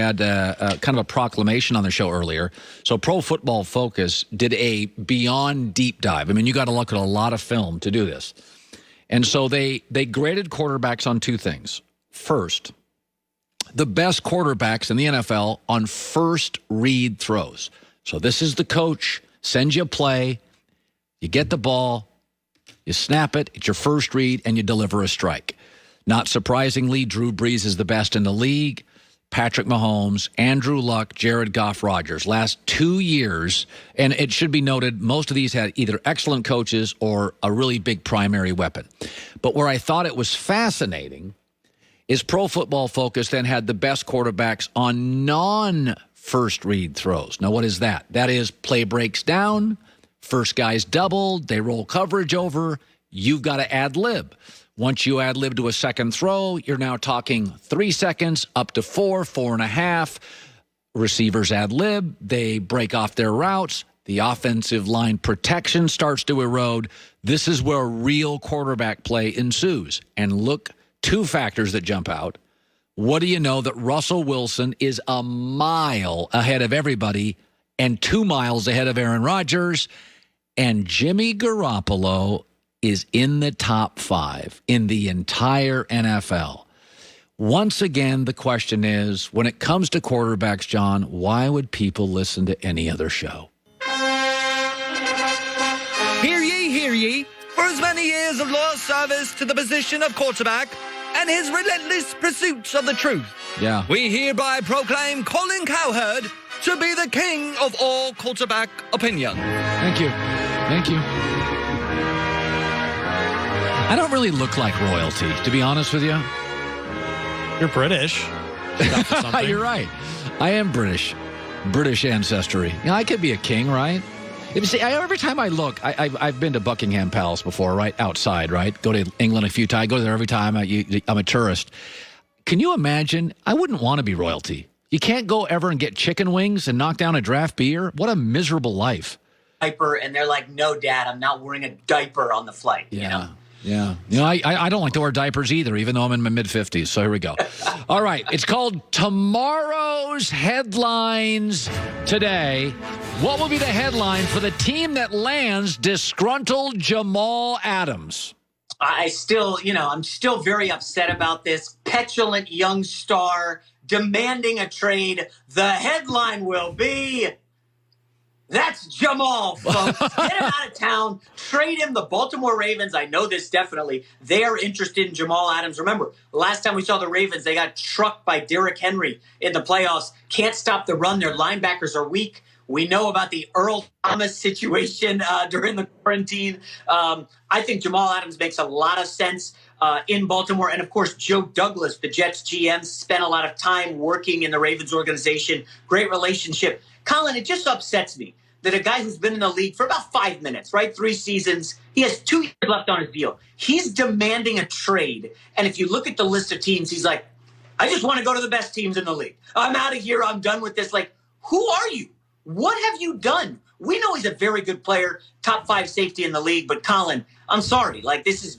had kind of a proclamation on the show earlier. So Pro Football Focus did a Beyond deep dive. I mean, you got to look at a lot of film to do this. And so they graded quarterbacks on two things. First, the best quarterbacks in the NFL on first read throws. So this is the coach, sends you a play, you get the ball, you snap it, it's your first read, and you deliver a strike. Not surprisingly, Drew Brees is the best in the league. Patrick Mahomes, Andrew Luck, Jared Goff, Rodgers. Last 2 years, and it should be noted, most of these had either excellent coaches or a really big primary weapon. But where I thought it was fascinating is Pro Football Focus then had the best quarterbacks on non-first read throws. Now, what is that? That is play breaks down, first guy's doubled, they roll coverage over, you've got to ad-lib. Once you ad-lib to a second throw, you're now talking 3 seconds, up to 4, 4.5. Receivers ad-lib. They break off their routes. The offensive line protection starts to erode. This is where real quarterback play ensues. And look, two factors that jump out. What do you know that Russell Wilson is a mile ahead of everybody and 2 miles ahead of Aaron Rodgers, and Jimmy Garoppolo is in the top 5 in the entire NFL. Once again, the question is, when it comes to quarterbacks, John, why would people listen to any other show? Hear ye, for as many years of loyal service to the position of quarterback and his relentless pursuit of the truth. Yeah. We hereby proclaim Colin Cowherd to be the king of all quarterback opinion. Thank you. Thank you. I don't really look like royalty, to be honest with you. You're British. You're right. I am British. British ancestry. You know, I could be a king, right? See, every time I look, I've been to Buckingham Palace before, right? Outside, right? Go to England a few times. I go there every time. I'm a tourist. Can you imagine? I wouldn't want to be royalty. You can't go ever and get chicken wings and knock down a draft beer. What a miserable life. Diaper, and they're like, no, Dad, I'm not wearing a diaper on the flight. Yeah. You know? Yeah. You know, I don't like to wear diapers either, even though I'm in my mid-50s. So here we go. All right. It's called Tomorrow's Headlines Today. What will be the headline for the team that lands disgruntled Jamal Adams? I'm still very upset about this. Petulant young star demanding a trade. The headline will be, that's Jamal, folks. Get him out of town. Trade him. The Baltimore Ravens, I know this definitely, they are interested in Jamal Adams. Remember, last time we saw the Ravens, they got trucked by Derrick Henry in the playoffs. Can't stop the run. Their linebackers are weak. We know about the Earl Thomas situation during the quarantine. I think Jamal Adams makes a lot of sense in Baltimore. And, of course, Joe Douglas, the Jets GM, spent a lot of time working in the Ravens organization. Great relationship. Colin, it just upsets me that a guy who's been in the league for about 5 minutes, right, 3 seasons, he has 2 years left on his deal. He's demanding a trade. And if you look at the list of teams, he's like, I just want to go to the best teams in the league. I'm out of here. I'm done with this. Like, who are you? What have you done? We know he's a very good player, top 5 safety in the league. But, Colin, I'm sorry. Like, this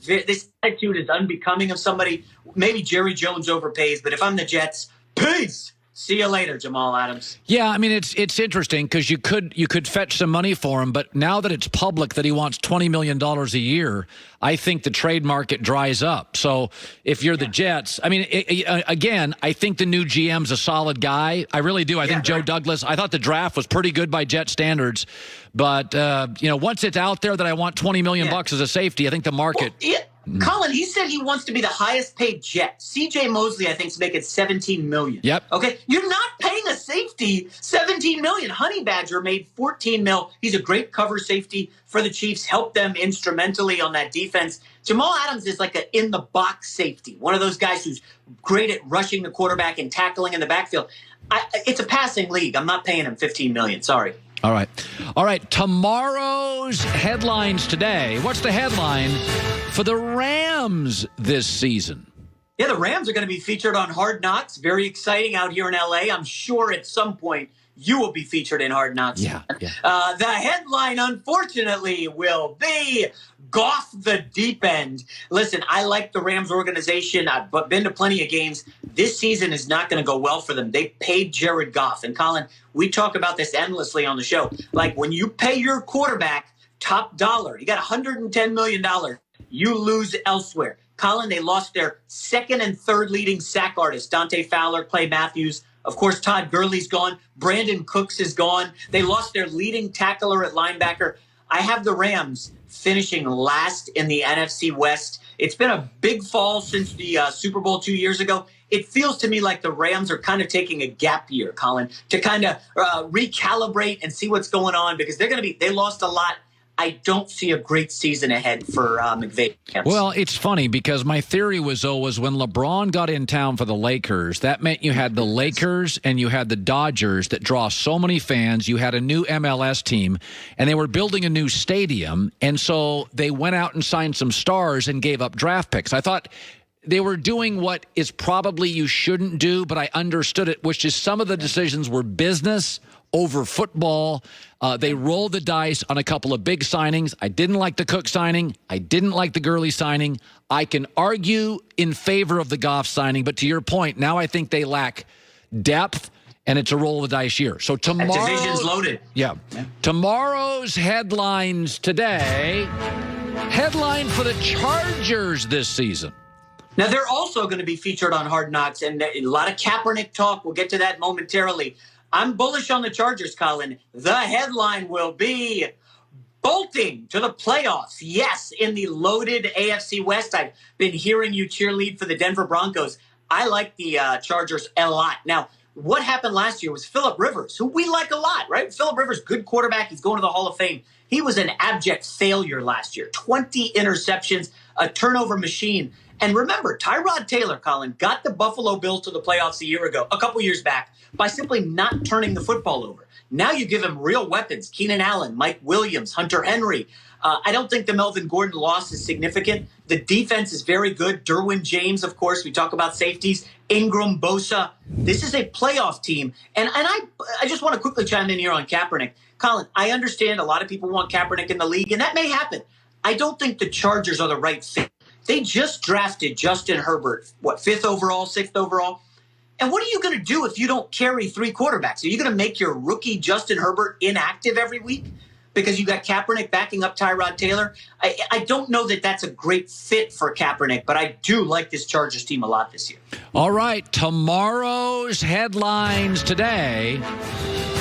attitude is unbecoming of somebody. Maybe Jerry Jones overpays. But if I'm the Jets, peace. See you later, Jamal Adams. Yeah, I mean, it's interesting because you could fetch some money for him, but now that it's public that he wants $20 million a year, I think the trade market dries up. So if you're the Jets, I mean, again, I think the new GM's a solid guy. I really do. I think Joe Douglas, I thought the draft was pretty good by Jet standards. But, once it's out there that I want $20 million bucks as a safety, I think the market... Well, Colin, he said he wants to be the highest paid Jet. C.J. Mosley, I think, is making $17 million. Yep. Okay, you're not paying a safety $17 million. Honey Badger made $14 million. He's a great cover safety for the Chiefs. Helped them instrumentally on that defense. Jamal Adams is like a in-the-box safety, one of those guys who's great at rushing the quarterback and tackling in the backfield. It's a passing league. I'm not paying him $15 million. Sorry. All right. Tomorrow's headlines today. What's the headline for the Rams this season? Yeah, the Rams are going to be featured on Hard Knocks. Very exciting out here in L.A. I'm sure at some point you will be featured in Hard Knocks. Yeah. The headline, unfortunately, will be Goff the Deep End. Listen, I like the Rams organization. I've been to plenty of games. This season is not going to go well for them. They paid Jared Goff. And Colin, we talk about this endlessly on the show. Like when you pay your quarterback top dollar, you got $110 million, you lose elsewhere. Colin, they lost their second and third leading sack artists, Dante Fowler, Clay Matthews. Of course, Todd Gurley's gone. Brandon Cooks is gone. They lost their leading tackler at linebacker. I have the Rams finishing last in the NFC West. It's been a big fall since the Super Bowl 2 years ago. It feels to me like the Rams are kind of taking a gap year, Colin, to kind of recalibrate and see what's going on because they lost a lot. I don't see a great season ahead for McVay. Well, it's funny because my theory was always when LeBron got in town for the Lakers, that meant you had the Lakers and you had the Dodgers that draw so many fans. You had a new MLS team, and they were building a new stadium, and so they went out and signed some stars and gave up draft picks. I thought they were doing what is probably you shouldn't do, but I understood it, which is some of the decisions were business over football. They rolled the dice on a couple of big signings. I didn't like the Cook signing. I didn't like the Gurley signing. I can argue in favor of the Goff signing, but to your point, now I think they lack depth, and it's a roll of the dice year. So tomorrow, that division's loaded. Yeah. Tomorrow's headlines today. Headline for the Chargers this season. Now, they're also going to be featured on Hard Knocks, and a lot of Kaepernick talk. We'll get to that momentarily. I'm bullish on the Chargers, Colin. The headline will be bolting to the playoffs. Yes, in the loaded AFC West. I've been hearing you cheerlead for the Denver Broncos. I like the Chargers a lot. Now, what happened last year was Phillip Rivers, who we like a lot, right? Phillip Rivers, good quarterback. He's going to the Hall of Fame. He was an abject failure last year. 20 interceptions, a turnover machine. And remember, Tyrod Taylor, Colin, got the Buffalo Bills to the playoffs a couple years back, by simply not turning the football over. Now you give him real weapons. Keenan Allen, Mike Williams, Hunter Henry. I don't think the Melvin Gordon loss is significant. The defense is very good. Derwin James, of course. We talk about safeties. Ingram, Bosa. This is a playoff team. And I just want to quickly chime in here on Kaepernick. Colin, I understand a lot of people want Kaepernick in the league, and that may happen. I don't think the Chargers are the right fit. They just drafted Justin Herbert, 5th overall, 6th overall? And what are you going to do if you don't carry 3 quarterbacks? Are you going to make your rookie Justin Herbert inactive every week because you got Kaepernick backing up Tyrod Taylor? I don't know that that's a great fit for Kaepernick, but I do like this Chargers team a lot this year. All right, tomorrow's headlines today.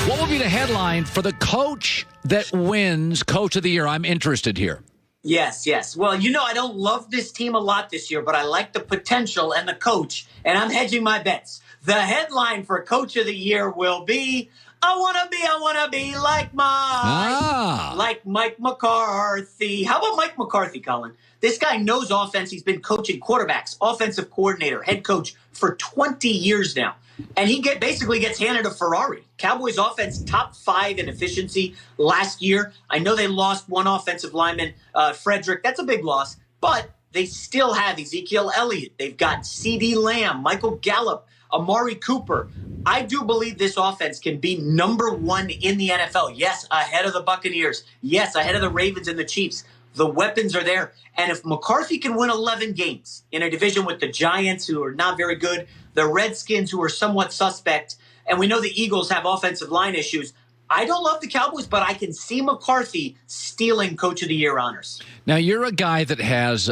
What will be the headline for the coach that wins Coach of the Year? I'm interested here. Yes. Well, I don't love this team a lot this year, but I like the potential and the coach, and I'm hedging my bets. The headline for Coach of the Year will be, I want to be like Mike McCarthy. How about Mike McCarthy, Colin? This guy knows offense. He's been coaching quarterbacks, offensive coordinator, head coach for 20 years now. And he basically gets handed a Ferrari. Cowboys offense top 5 in efficiency last year. I know they lost one offensive lineman, Frederick. That's a big loss. But they still have Ezekiel Elliott. They've got CeeDee Lamb, Michael Gallup, Amari Cooper. I do believe this offense can be number 1 in the NFL. Yes, ahead of the Buccaneers. Yes, ahead of the Ravens and the Chiefs. The weapons are there. And if McCarthy can win 11 games in a division with the Giants, who are not very good, the Redskins, who are somewhat suspect, and we know the Eagles have offensive line issues, I don't love the Cowboys, but I can see McCarthy stealing Coach of the Year honors. Now, you're a guy that has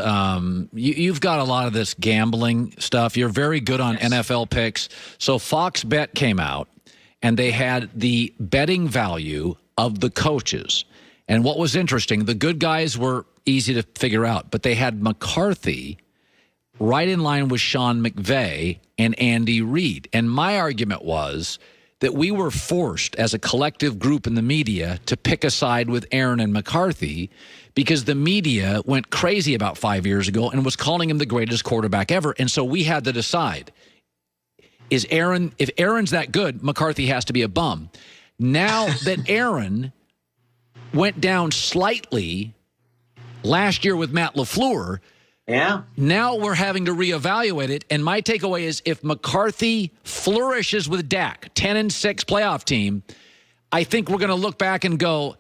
you've got a lot of this gambling stuff. You're very good on NFL picks. So Fox Bet came out, and they had the betting value of the coaches. And what was interesting, the good guys were easy to figure out, but they had McCarthy right in line with Sean McVay and Andy Reid. And my argument was that we were forced as a collective group in the media to pick a side with Aaron and McCarthy because the media went crazy about 5 years ago and was calling him the greatest quarterback ever. And so we had to decide, if Aaron's that good, McCarthy has to be a bum. Now that Aaron went down slightly last year with Matt LaFleur, Yeah. Now we're having to reevaluate it. And my takeaway is if McCarthy flourishes with Dak, 10-6 playoff team, I think we're going to look back and go,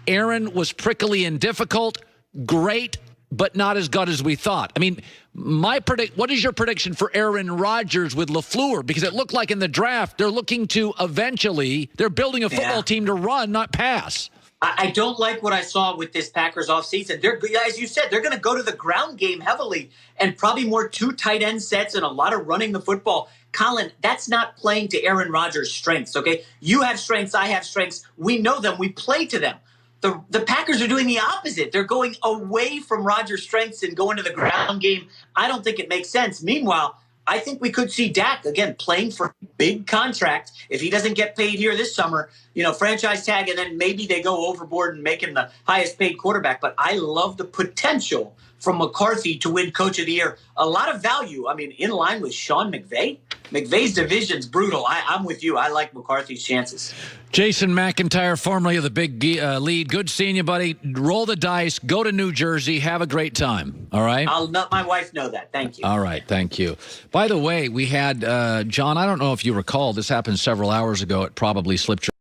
Aaron was prickly and difficult, great, but not as good as we thought. I mean, what is your prediction for Aaron Rodgers with LaFleur? Because it looked like in the draft, they're looking to eventually, they're building a football team to run, not pass. I don't like what I saw with this Packers offseason. As you said, they're going to go to the ground game heavily and probably more 2 tight end sets and a lot of running the football. Colin, that's not playing to Aaron Rodgers' strengths, okay? You have strengths, I have strengths. We know them. We play to them. The Packers are doing the opposite. They're going away from Rodgers' strengths and going to the ground game. I don't think it makes sense. Meanwhile, I think we could see Dak, again, playing for a big contract. If he doesn't get paid here this summer, franchise tag, and then maybe they go overboard and make him the highest paid quarterback. But I love the potential from McCarthy to win Coach of the Year. A lot of value. I mean, in line with Sean McVay. McVay's division's brutal. I'm with you. I like McCarthy's chances. Jason McIntyre, formerly of the Big Lead. Good seeing you, buddy. Roll the dice. Go to New Jersey. Have a great time. All right? I'll let my wife know that. Thank you. All right. Thank you. By the way, we had, John, I don't know if you recall, this happened several hours ago. It probably slipped your